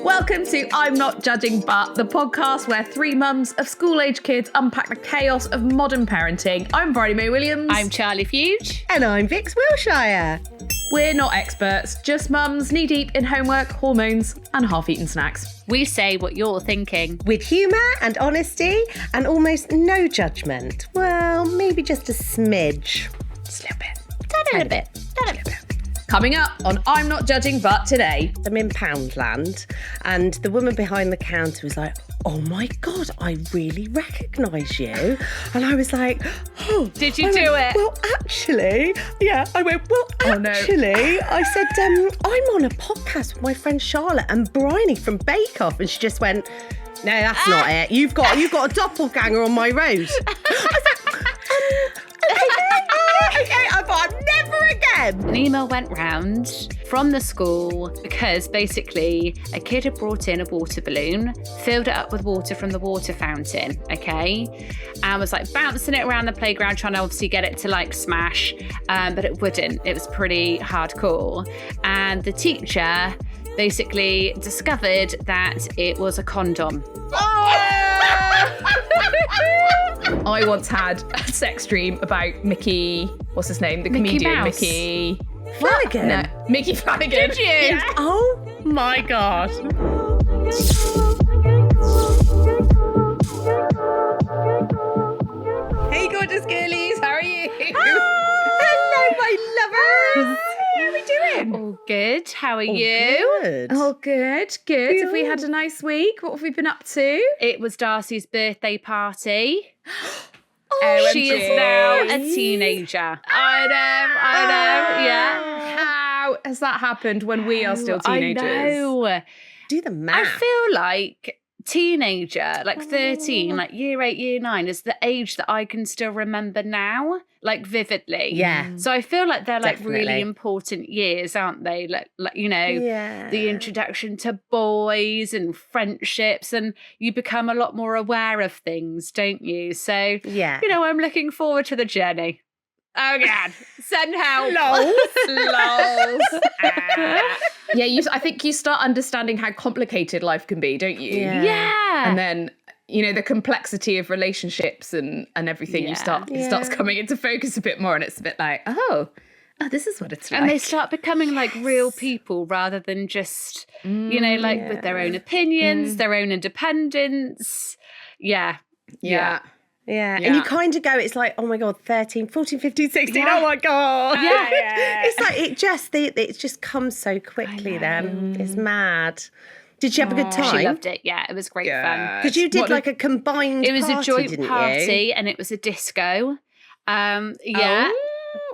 Welcome to I'm Not Judging But, the podcast where three mums of school-age kids unpack the chaos of modern parenting. I'm Briony May Williams. I'm Charlie Fuge. And I'm Vix Wilshire. We're not experts, just mums knee-deep in homework, hormones and half-eaten snacks. We say what you're thinking. With humour and honesty and almost no judgment. Well, maybe just a smidge. Just a little bit. A little bit. Coming up on I'm Not Judging But today. I'm in Poundland and the woman behind the counter was like, oh my God, I really recognise you. And I was like, oh. Did you do it? Well, actually, yeah. I went, well, actually, I said, I'm on a podcast with my friend Charlotte and Briony from Bake Off. And she just went, no, that's not it. You've got a doppelganger on my road. I was like, okay, I thought never again. An email went round from the school because basically a kid had brought in a water balloon, filled it up with water from the water fountain, okay? And was like bouncing it around the playground, trying to obviously get it to like smash, but it wouldn't. It was pretty hardcore. And the teacher basically discovered that it was a condom. I once had a sex dream about Mickey, what's his name? The Mickey comedian Mouse. Mickey Flanagan? No, Mickey Flanagan. Did you? Yeah. Oh my God. Hey gorgeous girlies, how are you? Hello, my lovers. How are we doing? All good. How are you? Good. Oh, good. Have we had a nice week? What have we been up to? It was Darcy's birthday party. OMG. She is now a teenager. I know, yeah. How has that happened when we are still teenagers? I know. Do the math. I feel like teenager, like 13, like year 8, year 9 is the age that I can still remember now, like vividly. Yeah. So I feel like they're like really Definitely. important years, aren't they? Like you know, Yeah. the introduction to boys and friendships, and you become a lot more aware of things, don't you? So, Yeah. you know, I'm looking forward to the journey. Oh God, send help. Lols. Yeah, I think you start understanding how complicated life can be, don't you? Yeah. Yeah. And then, you know, the complexity of relationships and everything, it starts coming into focus a bit more, and it's a bit like, oh, this is what it's like. And they start becoming like real people rather than just, you know, like with their own opinions, their own independence. Yeah. Yeah. And you kind of go, it's like, oh my God, 13, 14, 15, 16, Yeah. oh my God. Yeah. It's like, it just comes so quickly then. It's mad. Did you have a good time? She loved it. Yeah, it was great fun. Because you did like a combined It was party, a joint didn't party you? and it was a disco. Yeah. Oh,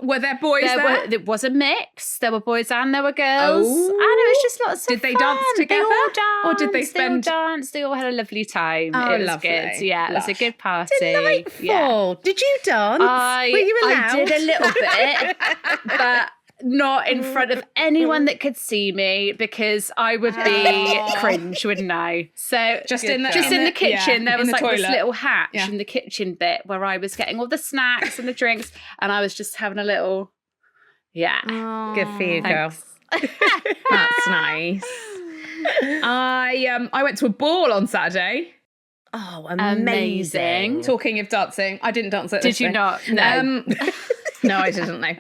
were there boys There was a mix. There were boys and there were girls. Oh. And it was just lots of Did they fun. dance together? They all danced. Or did they spend- They all danced. They all had a lovely time. Oh, it was lovely. good. Yeah, it was a Lush. good party. Delightful. Yeah. Did you dance? Were you allowed? I did a little bit, but not in front of anyone that could see me because I would be cringe, wouldn't I? So Just in the kitchen, there was in the like this toilet. little hatch Yeah. in the kitchen bit where I was getting all the snacks and the drinks, and I was just having a little, Good for you, girl. Thanks. That's nice. I went to a ball on Saturday. Oh, amazing. Talking of dancing, I didn't dance at Did this you thing. not? No. No, I didn't know.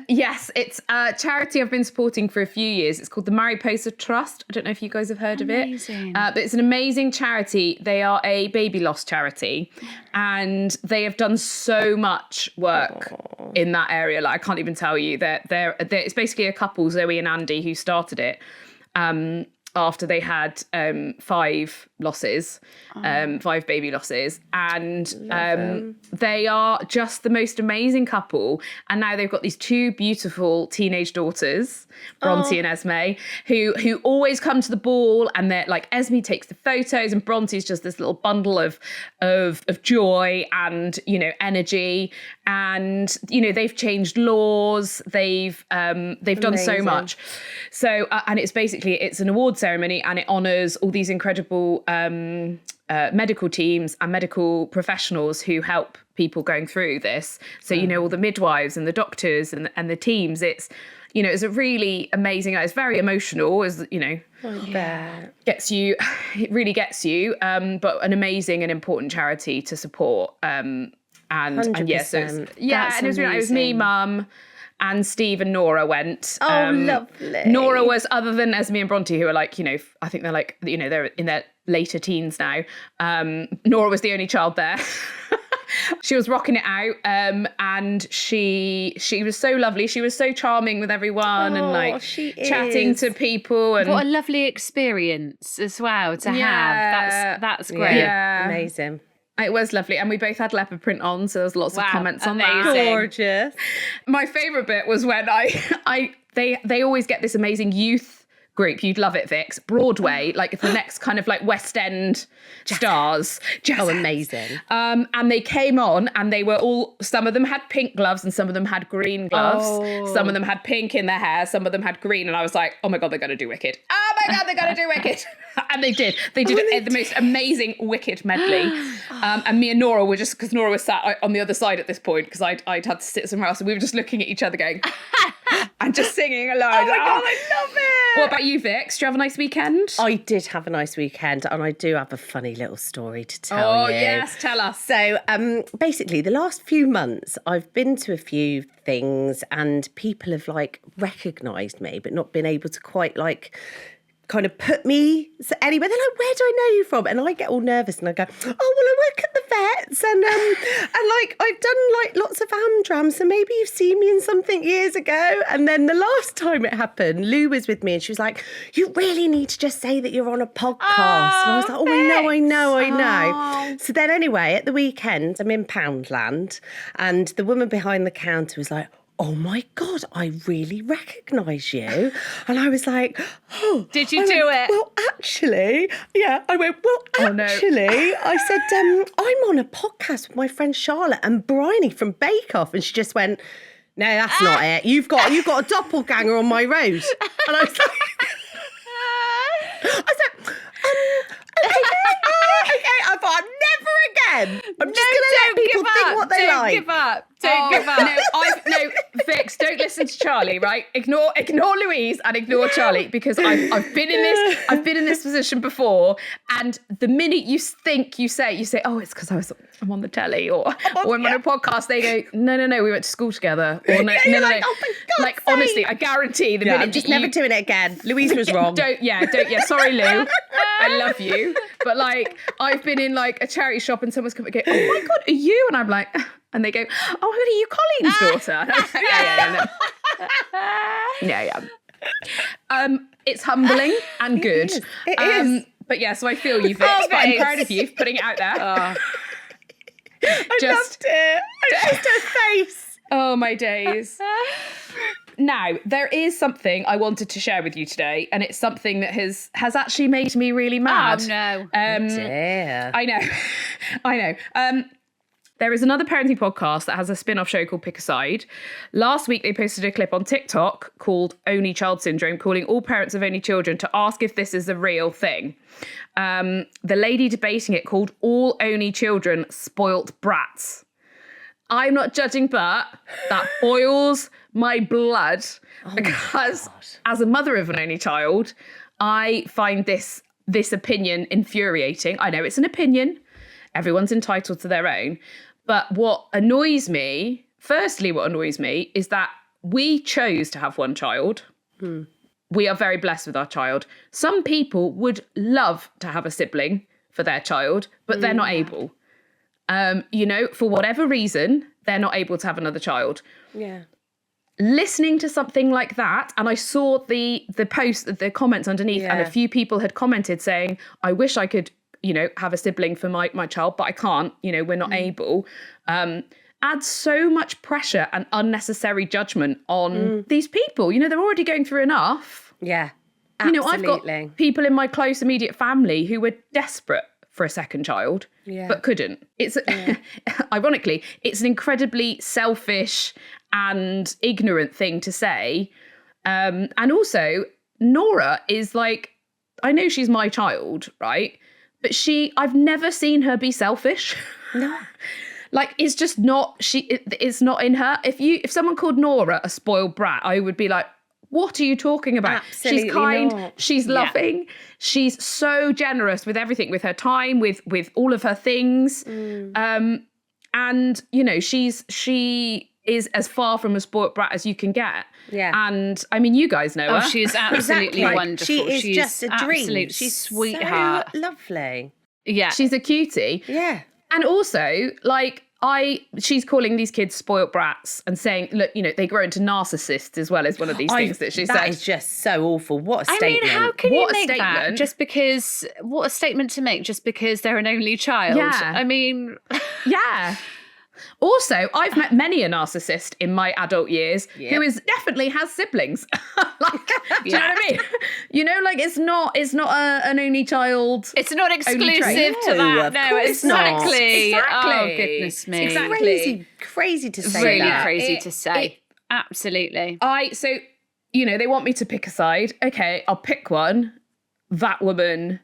Yes, it's a charity I've been supporting for a few years. It's called the Mariposa Trust. I don't know if you guys have heard of it. Amazing. But it's an amazing charity. They are a baby loss charity, and they have done so much work in that area. Like, I can't even tell you. It's basically a couple, Zoe and Andy, who started it after they had 5 losses, 5 baby losses. And they are just the most amazing couple. And now they've got these 2 beautiful teenage daughters, Bronte and Esme, who always come to the ball, and they're like, Esme takes the photos and Bronte's just this little bundle of joy and, you know, energy. And, you know, they've changed laws. They've done so much. So, and it's an awards ceremony, and it honours all these incredible medical teams and medical professionals who help people going through this. So, you know, all the midwives and the doctors and the teams. It's, you know, it's a really amazing, it's very emotional, as you know, gets you, it really gets you, but an amazing and important charity to support. And yeah, so and it was me, Mum, and Steve and Nora went. Lovely. Nora was, other than Esme and Bronte, who are like, you know, I think they're like, you know, they're in their later teens now. Nora was the only child there. She was rocking it out, and she was so lovely. She was so charming with everyone, and like chatting to people. And what a lovely experience as well to have. That's great. Yeah. Amazing. It was lovely, and we both had leopard print on, so there was lots of comments on that. Gorgeous. My favourite bit was when they always get this amazing youth group. You'd love it, Vix. Broadway, like the next kind of like West End stars. Amazing. And they came on, and they were all, some of them had pink gloves and some of them had green gloves. Some of them had pink in their hair, some of them had green. And I was like, oh my God, they're going to do Wicked. Oh my God, they're going to do Wicked. And they did. They did the most amazing Wicked medley. And me and Nora were just, because Nora was sat on the other side at this point, because I'd had to sit somewhere else, and we were just looking at each other going, and just singing along. Oh my God, I love it. What about you, Vix? Do you have a nice weekend? I did have a nice weekend, and I do have a funny little story to tell you. Oh, yes, tell us. So basically, the last few months, I've been to a few things, and people have like recognised me, but not been able to quite like kind of put me anywhere. They're like, where do I know you from? And I get all nervous and I go, oh, well, I work at the vets, and like I've done like lots of Amdram, so maybe you've seen me in something years ago. And then the last time it happened, Lou was with me, and she was like, you really need to just say that you're on a podcast. And I was like, oh, I know. So then anyway, at the weekend, I'm in Poundland, and the woman behind the counter was like, oh my God, I really recognise you. And I was like, oh. Did you do it? Well, actually, yeah. I went, well, actually, I said, I'm on a podcast with my friend Charlotte and Briony from Bake Off. And she just went, no, that's not it. You've got a doppelganger on my road. And I was like, okay, I thought, never again. I'm just going to let people think what they like. Don't give up. Don't give up. No, Vix, don't listen to Charlie, right? Ignore Louise and ignore Charlie, because I've been in this position before, and the minute you think you say, oh, it's because I'm on the telly or I'm on a podcast, they go, no, we went to school together. Or no. Oh, like honestly, I guarantee the minute I'm just never doing it again. Louise was wrong. Don't. Sorry, Lou. I love you, but like I've been in like a charity shop and someone's come and go, oh my God, are you? And I'm like, and they go, oh my God, are you Colleen's daughter? And I'm like, yeah. It's humbling and good. It is. But yeah, so I feel you, Vix, but I'm proud of you for putting it out there. I loved it. Just her face. Oh, my days. Now, there is something I wanted to share with you today, and it's something that has actually made me really mad. Oh, no. Dear. I know. There is another parenting podcast that has a spin-off show called Pick a Side. Last week, they posted a clip on TikTok called Only Child Syndrome, calling all parents of only children to ask if this is a real thing. The lady debating it called all only children spoilt brats. I'm not judging, but that boils my blood because as a mother of an only child, I find this opinion infuriating. I know it's an opinion. Everyone's entitled to their own. But what annoys me is that we chose to have one child. We are very blessed with our child. Some people would love to have a sibling for their child, but they're not able. For whatever reason, they're not able to have another child. Yeah. Listening to something like that, and I saw the post, the comments underneath, and a few people had commented saying, I wish I could, have a sibling for my child, but I can't, we're not able. Adds so much pressure and unnecessary judgment on these people. They're already going through enough. Yeah, absolutely. I've got people in my close immediate family who were desperate for a second child, but couldn't. It's ironically, it's an incredibly selfish and ignorant thing to say. And also, Nora is like I know she's my child, right? But I've never seen her be selfish. No. Like, it's just not, it's not in her. If someone called Nora a spoiled brat, I would be like, what are you talking about? Absolutely she's kind, not. she's loving, she's so generous with everything, with her time, with all of her things. And, you know, she is as far from a spoiled brat as you can get. Yeah. And, I mean, you guys know her. She's absolutely wonderful. She is She's just a dream. absolute She's sweetheart. so lovely. Yeah. She's a cutie. Yeah. And also, like, she's calling these kids spoilt brats and saying, look, you know, they grow into narcissists as well, as one of these things that she said. That is just so awful. What a statement. I mean, how can What you a make that statement. just because, what a statement to make just because they're an only child? Yeah. I mean... Yeah. Also, I've met many a narcissist in my adult years who definitely has siblings. Like, do you know what I mean? You know, like, it's not an only child. It's not exclusive to No, that. of No, course not. exactly. Exactly. Oh, goodness me. Exactly. Crazy to say Really that. crazy to say. Absolutely. So, you know, they want me to pick a side. Okay, I'll pick one. That woman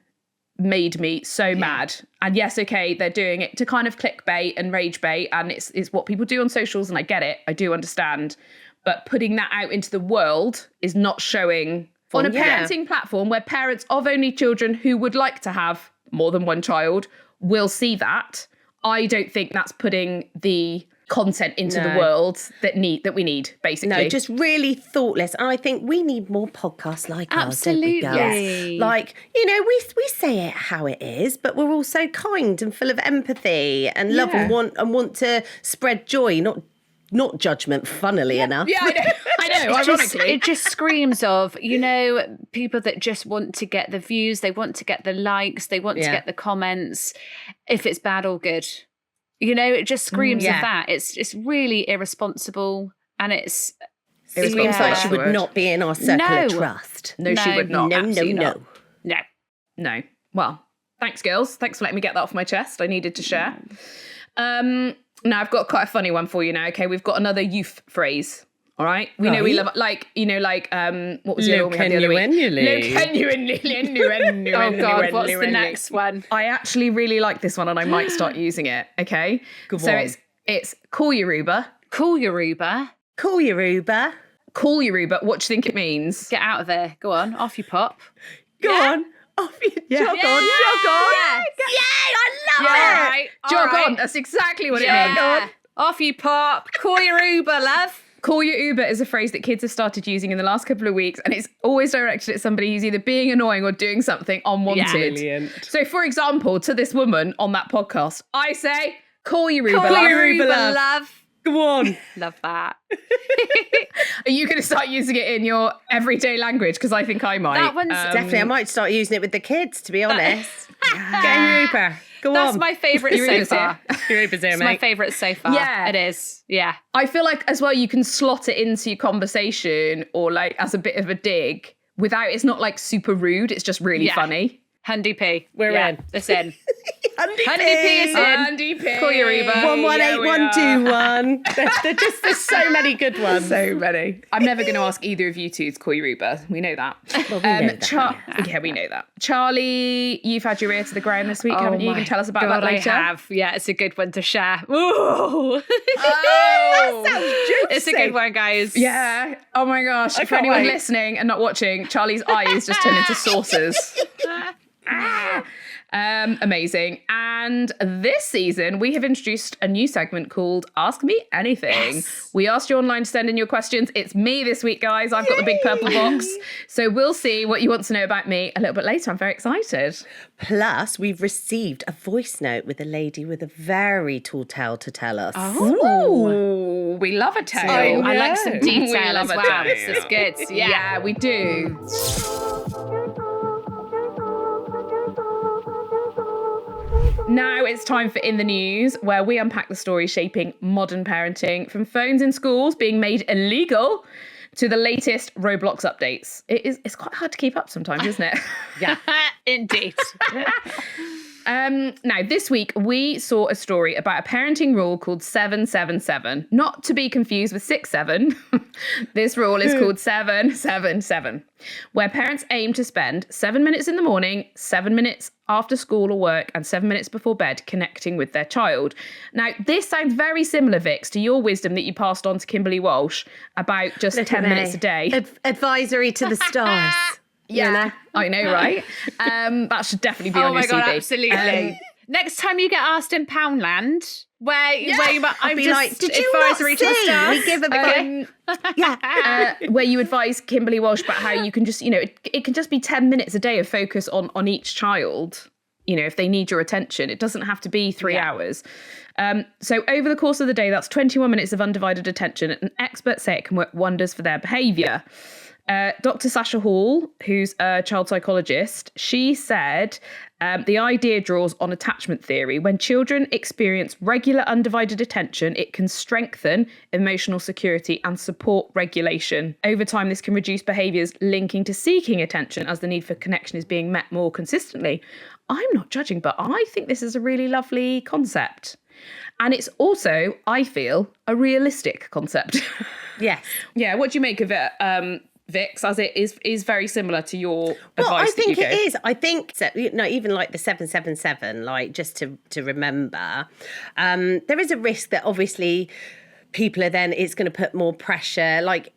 made me so mad. And yes, okay, they're doing it to kind of clickbait and rage bait, and it's what people do on socials, and I get it, I do understand. But putting that out into the world is not showing on a parenting platform where parents of only children who would like to have more than one child will see that. I don't think that's putting the content into the world that we need, basically. No, just really thoughtless. And I think we need more podcasts like ours, don't we, girls? Absolutely. Like, you know, we say it how it is, but we're also kind and full of empathy and love and want to spread joy, not judgment, funnily enough. Yeah, I know, ironically. It just screams of, you know, people that just want to get the views, they want to get the likes, they want to get the comments, if it's bad or good. You know, it just screams of that. It's really irresponsible, and it seems like she would not be in our circle of trust. No, she would not. No. No. Well, thanks, girls. Thanks for letting me get that off my chest. I needed to share. Now, I've got quite a funny one for you now, okay? We've got another youth phrase, all right? We know we love, like, you know, like, what was the other one we had the other week? Oh, God, what's the next one? I actually really like this one, and I might start using it, okay? So it's call your Uber. Call your Uber. Call your Uber. Call your Uber. What do you think it means? Get out of there. Go on. Off you pop. Go on. Off you jog on. Jog on. Yes. I love it. Right. Jog right. on. That's exactly what it means. Yeah. Off you pop. Call your Uber, love. Call your Uber is a phrase that kids have started using in the last couple of weeks, and it's always directed at somebody who's either being annoying or doing something unwanted. Yeah. Brilliant. So, for example, to this woman on that podcast, I say, call your Uber. Call love. your Uber, love. Go on. Love that. Are you going to start using it in your everyday language? Because I think I might. That one's Definitely. I might start using it with the kids, to be honest. Get your Uber. Go That's on. my favourite Your so Uber's far. Your Uber's here, It's mate. my favourite so far. Yeah. It is. Yeah. I feel like, as well, you can slot it into your conversation or, like, as a bit of a dig without, it's not, like, super rude. It's just really funny. Handy P. We're in. It's in. Handy Handy P is in. Andy P. Call your Uber. 118121. There's so many good ones. So many. I'm never going to ask either of you two to call your Uber. We know that. Well, we know that. Yeah, we know that. Charlie, you've had your ear to the ground this week, haven't you? You can tell us about that later. I have. Yeah, it's a good one to share. Ooh. Oh, It's a good one, guys. yeah. Oh my gosh. For can't anyone wait. listening and not watching, Charlie's eyes just turned into saucers. Amazing. And this season, we have introduced a new segment called Ask Me Anything. Yes. We asked you online to send in your questions. It's me this week, guys. I've got the big purple box. So we'll see what you want to know about me a little bit later. I'm very excited. Plus, we've received a voice note with a lady with a very tall tale to tell us. Oh, we love a tale. I like some detail We love as a well. tale. This is good. Yeah, we do. Now it's time for In the News, where we unpack the stories shaping modern parenting, from phones in schools being made illegal to the latest Roblox updates. It's quite hard to keep up sometimes, isn't it? Yeah. Indeed. Now, this week we saw a story about a parenting rule called 777, not to be confused with 6-7. This rule is called 777, where parents aim to spend 7 minutes in the morning, 7 minutes after school or work, and 7 minutes before bed connecting with their child. Now, this sounds very similar, Vix, to your wisdom that you passed on to Kimberly Walsh about just 10 minutes a day. Advisory to the stars. Yeah, You know? I know, right? That should definitely be on your CV. Oh my God, absolutely. Next time you get asked in Poundland, where you I'm be just like, did you not advisory to the see? stars. We give a Where you advise Kimberly Walsh about how you can just, it can just be 10 minutes a day of focus on each child, if they need your attention. It doesn't have to be 3 hours. So over the course of the day, that's 21 minutes of undivided attention. And experts say it can work wonders for their behaviour. Dr. Sasha Hall, who's a child psychologist, she said the idea draws on attachment theory. When children experience regular undivided attention, it can strengthen emotional security and support regulation. Over time, this can reduce behaviours linking to seeking attention as the need for connection is being met more consistently. I'm not judging, but I think this is a really lovely concept. And it's also, I feel, a realistic concept. Yes. Yeah, what do you make of it, Vix, as it is very similar to your advice? Well, I think it is. I think, even like the 777, like just to remember, there is a risk that obviously people are then, it's going to put more pressure. Like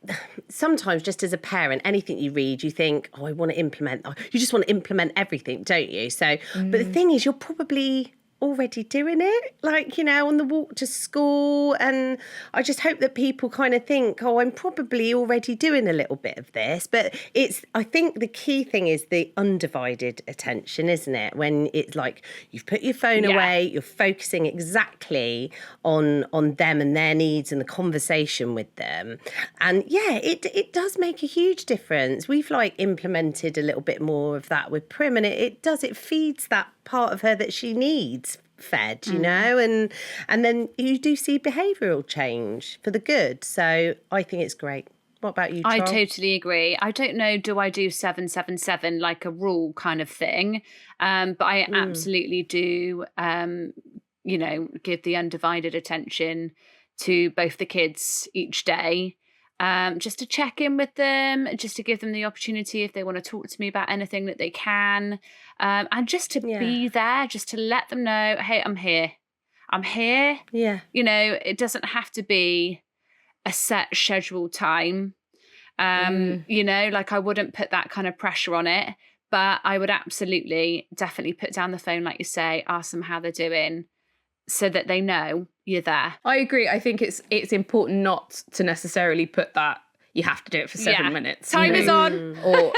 sometimes just as a parent, anything you read, you think, oh, I want to implement, you just want to implement everything, don't you? So, but the thing is, you're probably already doing it, like, on the walk to school. And I just hope that people kind of think, oh, I'm probably already doing a little bit of this. But I think the key thing is the undivided attention, isn't it? When it's like you've put your phone away, you're focusing exactly on them and their needs and the conversation with them. And yeah, it does make a huge difference. We've like implemented a little bit more of that with Prim, and it feeds that part of her that she needs fed, and then you do see behavioural change for the good. So I think it's great. What about you, Charles? I totally agree. I don't know, do I do 777 like a rule kind of thing? But I absolutely do, give the undivided attention to both the kids each day. Just to check in with them, just to give them the opportunity if they want to talk to me about anything that they can, and just to be there, just to let them know, hey, I'm here. Yeah. It doesn't have to be a set scheduled time. Like I wouldn't put that kind of pressure on it, but I would definitely put down the phone, like you say, ask them how they're doing, so that they know you're there. I agree. I think it's important not to necessarily put that you have to do it for 7 minutes. Time is on. Or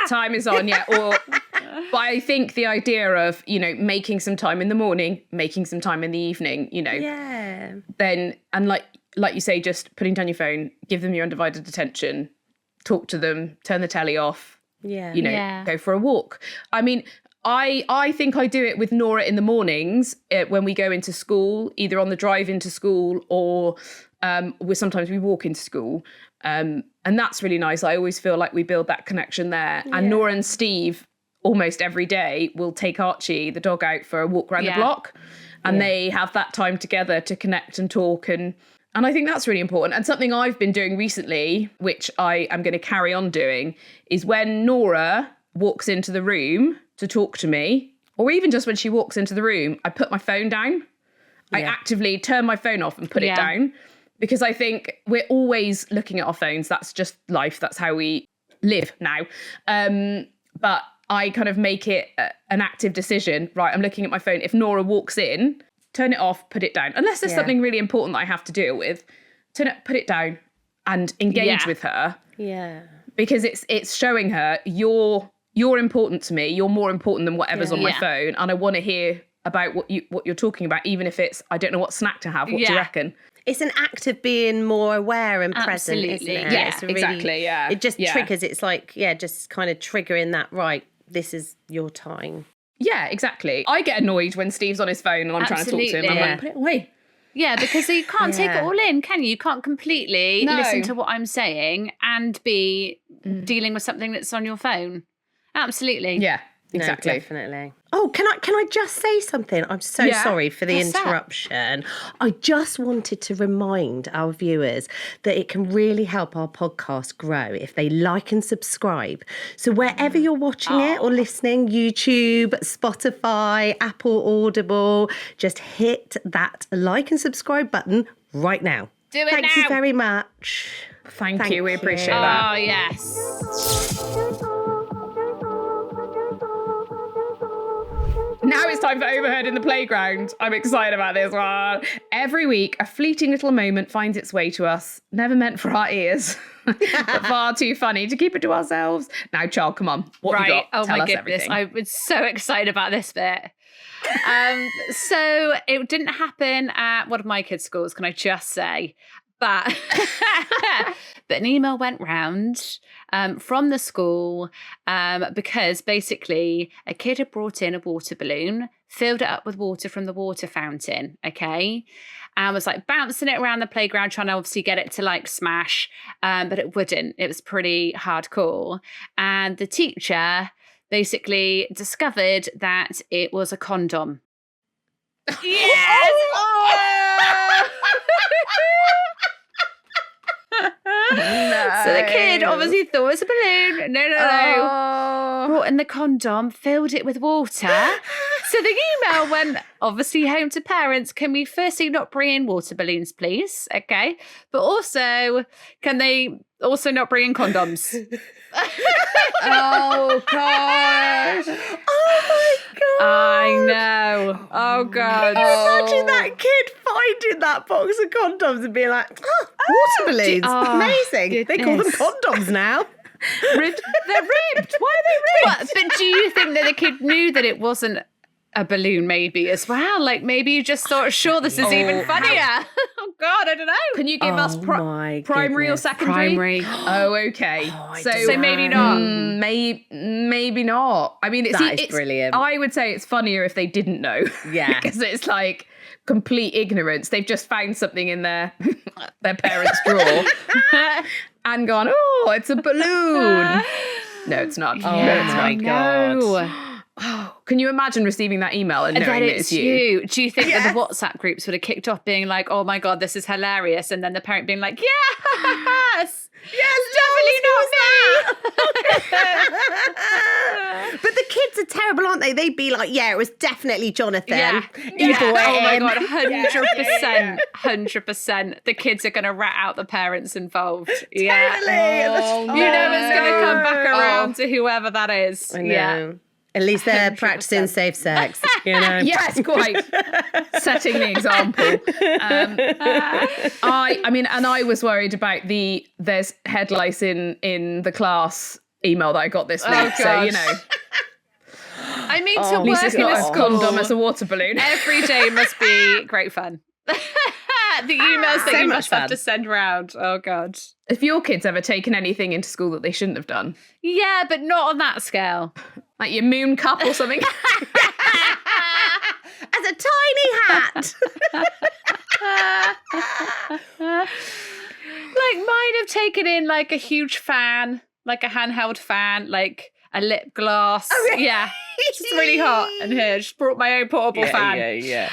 time is on, yeah. But I think the idea of, making some time in the morning, making some time in the evening, then, and like you say, just putting down your phone, give them your undivided attention, talk to them, turn the telly off, go for a walk. I mean, I think I do it with Nora in the mornings when we go into school, either on the drive into school or sometimes we walk into school. And that's really nice. I always feel like we build that connection there. Yeah. And Nora and Steve almost every day will take Archie, the dog, out for a walk around the block. And they have that time together to connect and talk. And I think that's really important. And something I've been doing recently, which I am going to carry on doing, is when Nora walks into the room to talk to me, or even just when she walks into the room, I put my phone down. I actively turn my phone off and put it down, because I think we're always looking at our phones. That's just life. That's how we live now. But I kind of make it an active decision. Right, I'm looking at my phone. If Nora walks in, turn it off, put it down. Unless there's something really important that I have to deal with, put it down and engage with her. Yeah. Because it's showing her you're important to me. You're more important than whatever's on my phone, and I want to hear about what you're talking about, even if it's I don't know what snack to have. What do you reckon? It's an act of being more aware and present, isn't it? Yeah, exactly. Yeah, it just triggers. It's like just kind of triggering that. Right, this is your time. Yeah, exactly. I get annoyed when Steve's on his phone and I'm trying to talk to him. I'm like, put it away. Yeah, because you can't take it all in, can you? You can't completely listen to what I'm saying and be dealing with something that's on your phone. Absolutely. Yeah. Exactly. No, definitely. Oh, can I just say something? I'm so sorry for the interruption. I just wanted to remind our viewers that it can really help our podcast grow if they like and subscribe. So wherever you're watching it or listening, YouTube, Spotify, Apple Audible, just hit that like and subscribe button right now. Do it Thank you very much. Thank you. We appreciate that. Oh, yes. Now it's time for Overheard in the Playground. I'm excited about this one. Every week, a fleeting little moment finds its way to us. Never meant for our ears, but far too funny to keep it to ourselves. Now, Charles, come on. What have you got? Oh, Tell my us goodness. everything. I was so excited about this bit. So it didn't happen at one of my kids' schools, can I just say? But an email went round from the school because basically a kid had brought in a water balloon, filled it up with water from the water fountain, okay? And was like bouncing it around the playground, trying to obviously get it to like smash, but it wouldn't. It was pretty hardcore. And the teacher basically discovered that it was a condom. Yes! No. So the kid obviously thought it was a balloon. No. Oh. Brought in the condom, filled it with water. So the email went obviously home to parents. Can we firstly not bring in water balloons, please? Okay. But also, can they also not bring in condoms? Oh, gosh. Oh my God. I know. Oh, God. Can you imagine that kid finding that box of condoms and being like, water balloons, amazing. They call them goodness. condoms now. They're ribbed. Why are they ribbed? But do you think that the kid knew that it wasn't a balloon maybe as well? Like maybe you just thought, sure, this is even funnier. Oh, God, I don't know. Can you give us my primary or goodness. secondary? Primary. Oh, okay. So maybe not. Maybe not. I mean, That is brilliant. I would say it's funnier if they didn't know. Yeah. Because it's like complete ignorance. They've just found something in their parents' drawer and gone, oh, it's a balloon. No, it's not. Oh No, my God. No. Oh, can you imagine receiving that email and knowing That that it's you? Do you think that the WhatsApp groups would have kicked off being like, oh my God, this is hilarious? And then the parent being like, yes, definitely not me. But the kids are terrible, aren't they? They'd be like, yeah, it was definitely Jonathan. Yeah. You brought it Oh my in. God, 100%. 100%. The kids are going to rat out the parents involved. Yeah. Totally. You know it's going to come back around to whoever that is. I know. Yeah. At least they're 100%. practicing safe sex, you know. Yes, quite. Setting the example. I mean, and I was worried about there's head lice in the class email that I got this week. So, you know, I mean, to at least work it's in not a as school, condom as a water balloon. every day must be great fun. The emails that So you much must have fun. to send round. Oh, God. Have your kids ever taken anything into school that they shouldn't have done? Yeah, but not on that scale. Like your moon cup or something? As a tiny hat. Like mine have taken in like a huge fan, like a handheld fan, like a lip gloss. Yeah. It's really hot in here. Just brought my own portable fan. Yeah.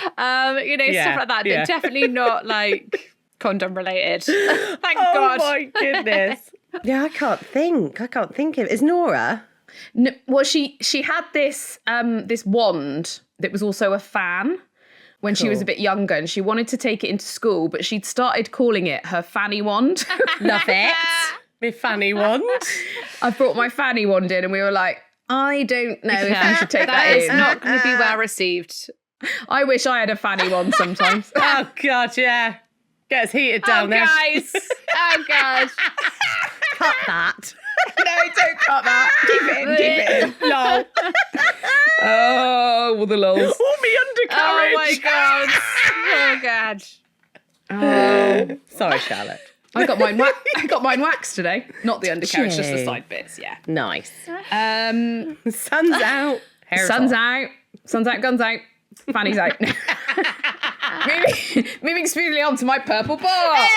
You know, Yeah, stuff like that. yeah. But definitely not like condom related. Thank Oh God. my goodness. Yeah, I can't think of it. Is Nora? No, well, she had this this wand that was also a fan when she was a bit younger, and she wanted to take it into school, but she'd started calling it her fanny wand. Love it. My fanny wand. I brought my fanny wand in, and we were like, I don't know if you should take that That is in. not going to be well received. I wish I had a fanny wand sometimes. Oh God, yeah. Gets heated down there. Guys. Oh, God. Cut that. No, don't cut that. Keep it in. Lol. Oh, the lols. Oh, me Oh, my undercarriage. God. Oh, God. Sorry, Charlotte. I got mine waxed today. Not the undercarriage, just the Gee. side bits. Yeah. Nice. Sun's out. Hair's Sun's off. out. Sun's out. Guns out. Fanny's out. moving smoothly on to my purple box.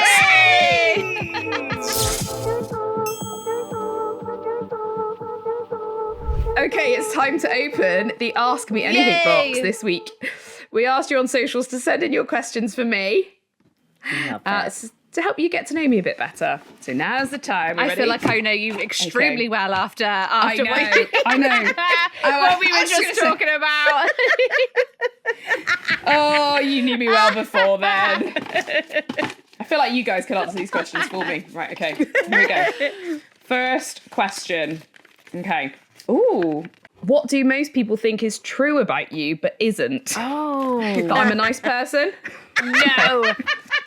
Okay, it's time to open the Ask Me Anything Yay! box this week. We asked you on socials to send in your questions for me to help you get to know me a bit better. So now's the time. I feel like I know you extremely well after I know. what we were just talking about. Oh, you knew me well before then. I feel like you guys can answer these questions for me. Right, okay. Here we go. First question. Okay. Ooh. What do most people think is true about you but isn't? Oh. That I'm a nice person? No.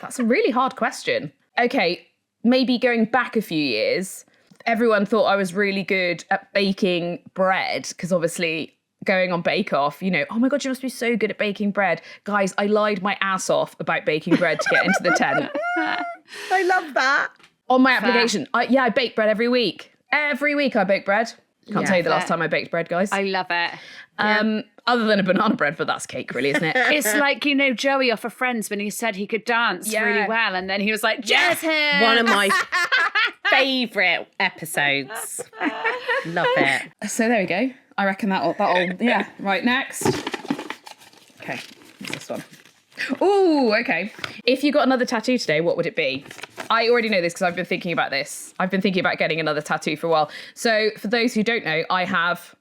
That's a really hard question. Okay, maybe going back a few years, everyone thought I was really good at baking bread because obviously going on Bake Off, you know, oh my God, you must be so good at baking bread. Guys, I lied my ass off about baking bread to get into the tent. I love that. On my application, I bake bread every week. Every week I bake bread. Can't tell you the last time I baked bread, guys. I love it. Other than a banana bread, but that's cake, really, isn't it? It's like, you know, Joey off of Friends when he said he could dance really well, and then he was like, jazz hands. One of my favourite episodes. Love it. So there we go. I reckon that'll yeah. Right, next. Okay, what's this one? Ooh, okay. If you got another tattoo today, what would it be? I already know this because I've been thinking about this. I've been thinking about getting another tattoo for a while. So for those who don't know, I have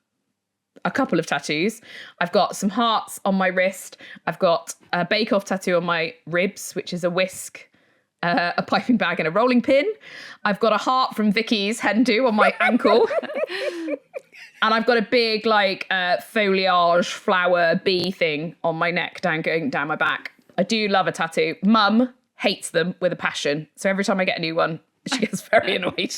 a couple of tattoos. I've got some hearts on my wrist. I've got a Bake Off tattoo on my ribs, which is a whisk, a piping bag and a rolling pin. I've got a heart from Vicky's hen do on my ankle. And I've got a big foliage flower bee thing on my neck going down my back. I do love a tattoo. Mum hates them with a passion. So every time I get a new one, she gets very annoyed.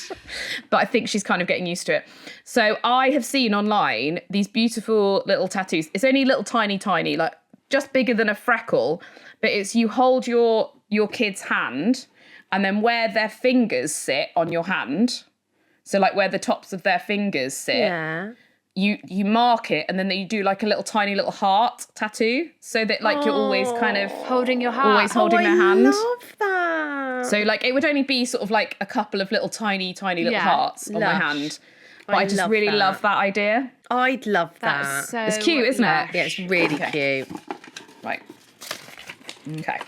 But I think she's kind of getting used to it. So I have seen online these beautiful little tattoos. It's only little tiny, like just bigger than a freckle. But it's you hold your kid's hand and then where their fingers sit on your hand. So like where the tops of their fingers sit, you mark it and then you do like a little tiny little heart tattoo so that like you're always kind of holding your heart. Always holding their hand. I love that. So like it would only be sort of like a couple of little tiny little hearts on my hand. But I just really love that idea. I'd love that. That's so It's cute, isn't it? Yeah, it's really cute. Right. Okay.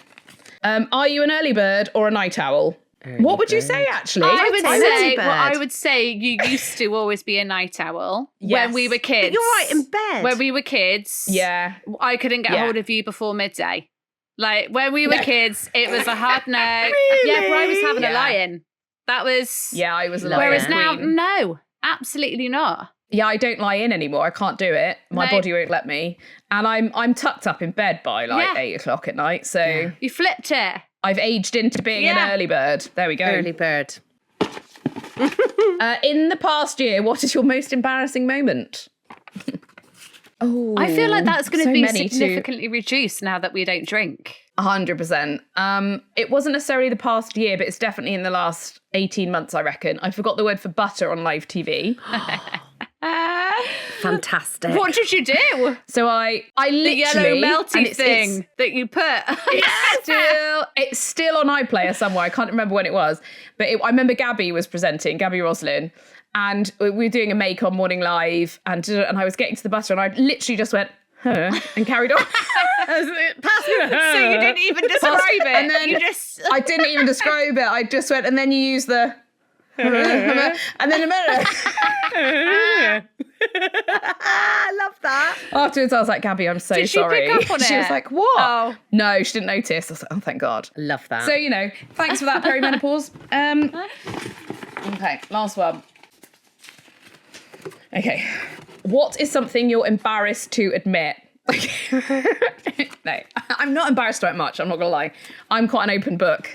Are you an early bird or a night owl? What would you say, actually? I would say you used to always be a night owl when we were kids. But you're right in bed. When we were kids, I couldn't get hold of you before midday. Like when we were kids, it was a hard no. Really? Yeah, but I was having a lie-in. That was I was a lie-in. Whereas now, no, absolutely not. Yeah, I don't lie in anymore. I can't do it. My body won't let me. And I'm tucked up in bed by 8 o'clock at night. So you flipped it. I've aged into being an early bird. There we go. Early bird. In the past year, what is your most embarrassing moment? I feel like that's going to be significantly reduced now that we don't drink. 100%. It wasn't necessarily the past year, but it's definitely in the last 18 months, I reckon. I forgot the word for butter on live TV. Fantastic. What did you do? So I literally... The yellow melty thing that you put. It's still on iPlayer somewhere. I can't remember when it was. But I remember Gabby was presenting, Gabby Roslin, and we were doing a make on Morning Live, and I was getting to the butter, and I literally just went, and carried on. So you didn't even describe it. And then I didn't even describe it. I just went, and then you use the... and then a minute. I love that. Afterwards, I was like, Gabby, I'm so Did she sorry. pick up on She it? was like, what? Oh. No, she didn't notice. I was like, oh, thank God. Love that. So, thanks for that, perimenopause. Okay, last one. Okay. What is something you're embarrassed to admit? No, I'm not embarrassed about much. I'm not going to lie. I'm quite an open book.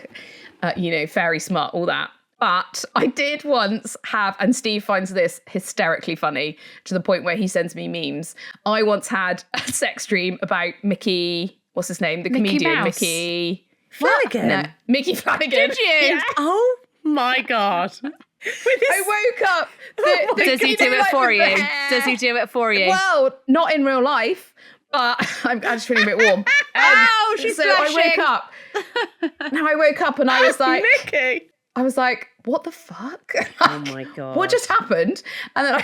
Fairy smart, all that. But I did once have, and Steve finds this hysterically funny to the point where he sends me memes. I once had a sex dream about Mickey, what's his name? The comedian, Mouse. Mickey Flanagan. No, Mickey Flanagan. Did you? Yeah. Oh my God. I woke up. Does he do it for you? Does he do it for you? Well, not in real life, but I'm just feeling a bit warm. Oh, she's so blushing. I woke up. Now I woke up and I was like, Mickey. I was like, what the fuck? Oh my God. What just happened? And then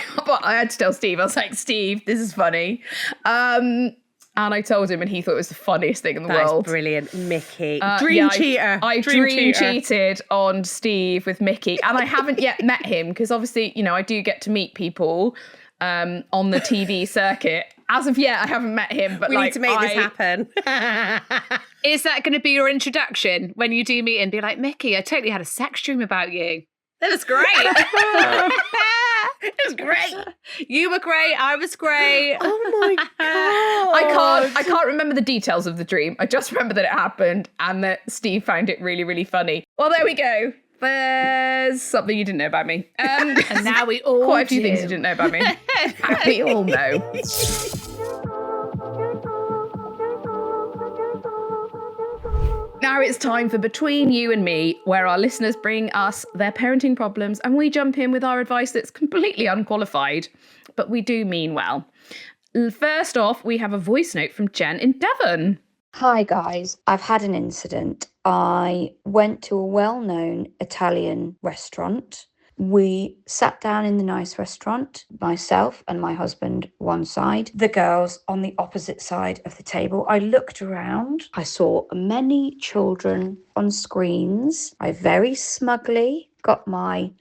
I had to tell Steve. I was like, Steve, this is funny. And I told him, and he thought it was the funniest thing in the world. That's brilliant. Mickey. Cheater. I dream cheated on Steve with Mickey. And I haven't yet met him because obviously, I do get to meet people on the TV circuit. As of yet, I haven't met him. But we need to make this happen. Is that going to be your introduction when you do meet and be like, Mickey, I totally had a sex dream about you. That was great. It was great. You were great. I was great. Oh my God. I can't remember the details of the dream. I just remember that it happened and that Steve found it really, really funny. Well, there we go. There's something you didn't know about me. And now we all quite a few things you didn't know about me. We all know. Now it's time for Between You and Me, where our listeners bring us their parenting problems and we jump in with our advice that's completely unqualified, but we do mean well. First off, we have a voice note from Jen in Devon. Hi guys, I've had an incident. I went to a well-known Italian restaurant. We sat down in the nice restaurant, myself and my husband one side, the girls on the opposite side of the table. I looked around. I saw many children on screens. I very smugly got my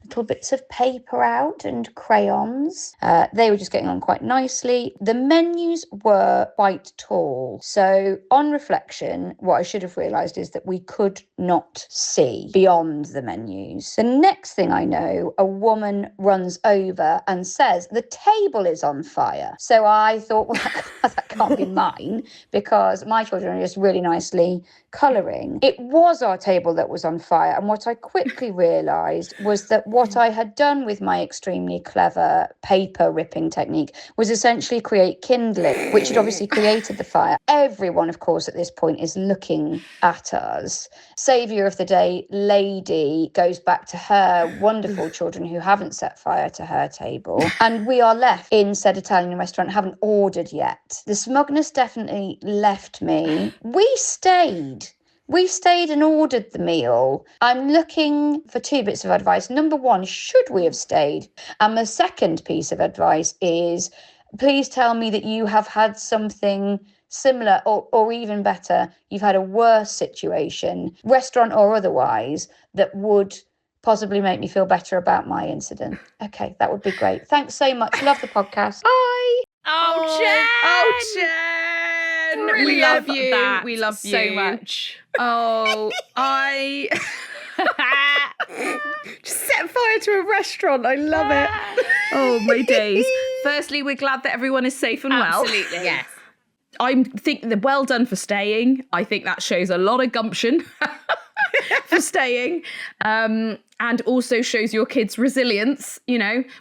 little bits of paper out and crayons. They were just getting on quite nicely. The menus were quite tall. So on reflection, what I should have realised is that we could not see beyond the menus. The next thing I know, a woman runs over and says, the table is on fire. So I thought, well, that can't be mine because my children are just really nicely colouring. It was our table that was on fire. And what I quickly realised was that what I had done with my extremely clever paper ripping technique was essentially create kindling, which had obviously created the fire. Everyone, of course, at this point is looking at us. Saviour of the day, lady, goes back to her wonderful children who haven't set fire to her table. And we are left in said Italian restaurant, haven't ordered yet. The smugness definitely left me. We stayed and ordered the meal. I'm looking for two bits of advice. Number one, should we have stayed? And the second piece of advice is, please tell me that you have had something similar or even better. You've had a worse situation, restaurant or otherwise, that would possibly make me feel better about my incident. Okay, that would be great. Thanks so much. Love the podcast. Bye. Oh, Jen. Oh, Jen. We love you. That We love you so much. Oh, I just set fire to a restaurant. I love it. Oh, my days. Firstly, we're glad that everyone is safe and well. Absolutely. Yes. I think that well done for staying. I think that shows a lot of gumption for staying. And also shows your kids' resilience.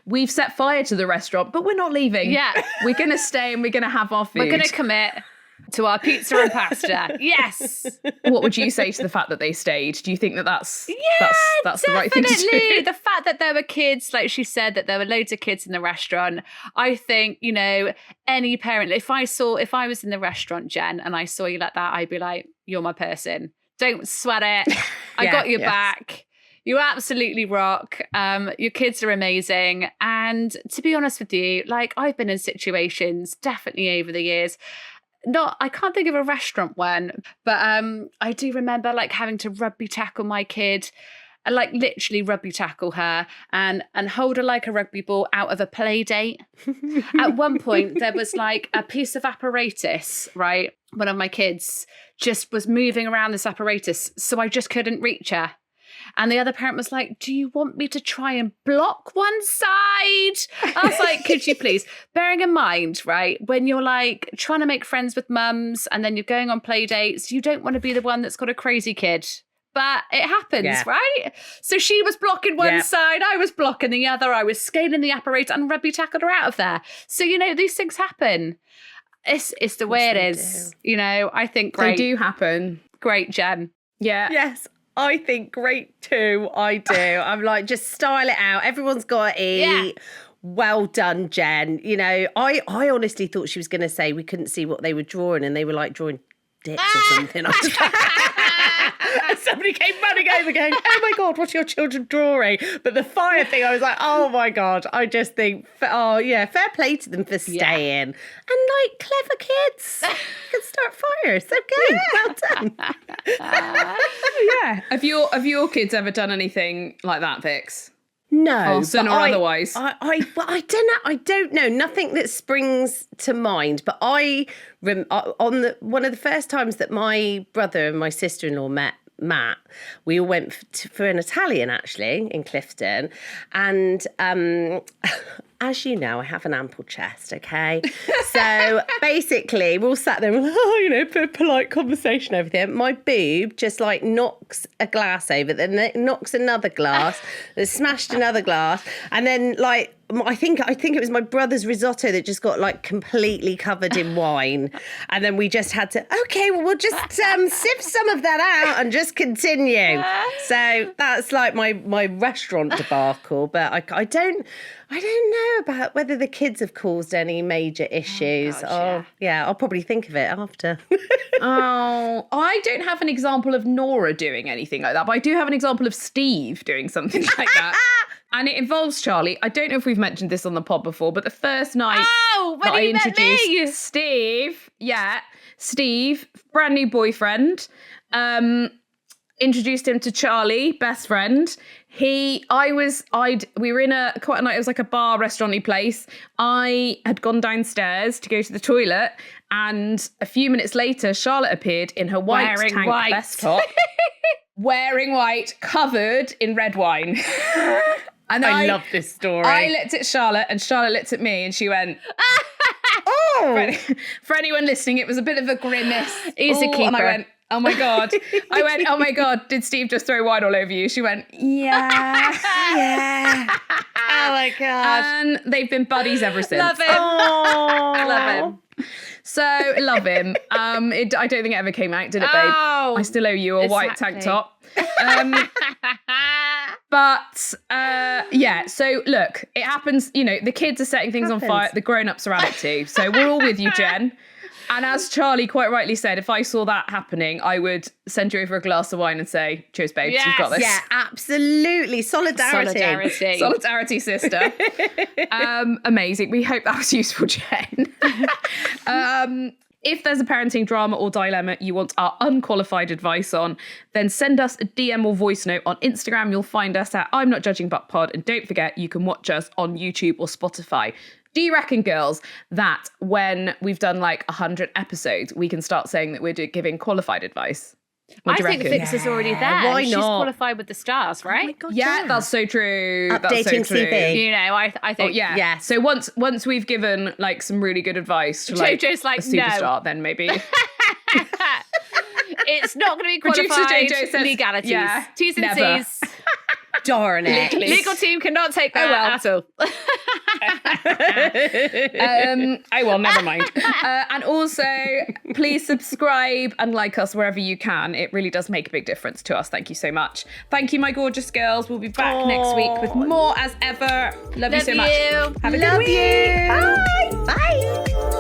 We've set fire to the restaurant, but we're not leaving. Yeah. We're going to stay and we're going to have our food. We're going to commit to our pizza and pasta. Yes. What would you say to the fact that they stayed? Do you think that's the right thing to do? The fact that there were kids, like she said, that there were loads of kids in the restaurant. I think, any parent, if I was in the restaurant, Jen, and I saw you like that, I'd be like, you're my person. Don't sweat it. I got your back. You absolutely rock. Your kids are amazing. And to be honest with you, I've been in situations definitely over the years. I can't think of a restaurant one, but I do remember having to rugby tackle my kid and literally rugby tackle her and hold her like a rugby ball out of a play date. At one point, there was a piece of apparatus, right? One of my kids just was moving around this apparatus, so I just couldn't reach her. And the other parent was like, do you want me to try and block one side? I was like, could you please? Bearing in mind, right, when you're trying to make friends with mums and then you're going on play dates, you don't want to be the one that's got a crazy kid. But it happens, right? So she was blocking one side, I was blocking the other, I was scaling the apparatus and rugby tackled her out of there. So, these things happen. It's the way it is. I think great. They do happen. Great, Jen. Yeah. Yes. I think great too. I do. I'm just style it out. Everyone's got to eat. Yeah. Well done, Jen. I honestly thought she was going to say we couldn't see what they were drawing and they were drawing dicks or something. I was And somebody came running over going, oh my God, what are your children drawing? But the fire thing, I was like, oh my God. I just think, oh yeah, fair play to them for staying. And like clever kids can start fires. Okay, well done. Yeah. Have your kids ever done anything like that, Vix? No, Wholesome or otherwise? I don't know. Nothing that springs to mind. But on one of the first times that my brother and my sister-in-law met Matt, we all went for an Italian actually in Clifton, and as you know, I have an ample chest, okay? So basically, we're all sat there and, polite conversation over there. My boob just like knocks a glass over, then it knocks another glass, it smashed another glass, and then like, I think it was my brother's risotto that just got like completely covered in wine. And then we just had to, we'll just sift some of that out and just continue. So that's like my restaurant debacle. But I don't know about whether the kids have caused any major issues. Oh, yeah, I'll probably think of it after. I don't have an example of Nora doing anything like that, but I do have an example of Steve doing something like that. And it involves Charlie. I don't know if we've mentioned this on the pod before, but the first night that I introduced Steve, brand new boyfriend, introduced him to Charlie, best friend. We were in quite a night, it was like a bar, restaurant-y place. I had gone downstairs to go to the toilet, and a few minutes later, Charlotte appeared in her white vest top, wearing white, covered in red wine. And I love this story. I looked at Charlotte and Charlotte looked at me and she went, For anyone listening, it was a bit of a grimace. He's a keeper. And I went, oh my God. Oh my God, did Steve just throw wine all over you? She went, yeah. Oh my God. And they've been buddies ever since. Love him. Love him. So, love him. I don't think it ever came out, did it, babe? Oh, I still owe you a white tank top. But so look, it happens, the kids are setting things on fire, the grown-ups are at it too. So we're all with you, Jen. And as Charlie quite rightly said, if I saw that happening, I would send you over a glass of wine and say, cheers, babes, you've got this. Yeah, absolutely. Solidarity. Solidarity, sister. Amazing. We hope that was useful, Jen. If there's a parenting drama or dilemma you want our unqualified advice on, then send us a DM or voice note on Instagram. You'll find us at I'm Not Judging But Pod. And don't forget, you can watch us on YouTube or Spotify. Do you reckon, girls, that when we've done like 100 episodes, we can start saying that we're giving qualified advice? I think Vix is already there. Why She's not? qualified with the stars, right? Oh my God, Yeah, that's so true. Updating CV. I think. Yeah. So once we've given like some really good advice to like Jojo's like, a superstar, no. then maybe. It's not going to be qualified. Producer Jojo says, legalities. yeah, T's and never. C's. Darn it. Legal team cannot take that at all. Never mind. And also, please subscribe and like us wherever you can. It really does make a big difference to us. Thank you so much. Thank you, my gorgeous girls. We'll be back next week with more as ever. Love you so much. Love you. Have a good week. Bye. Bye.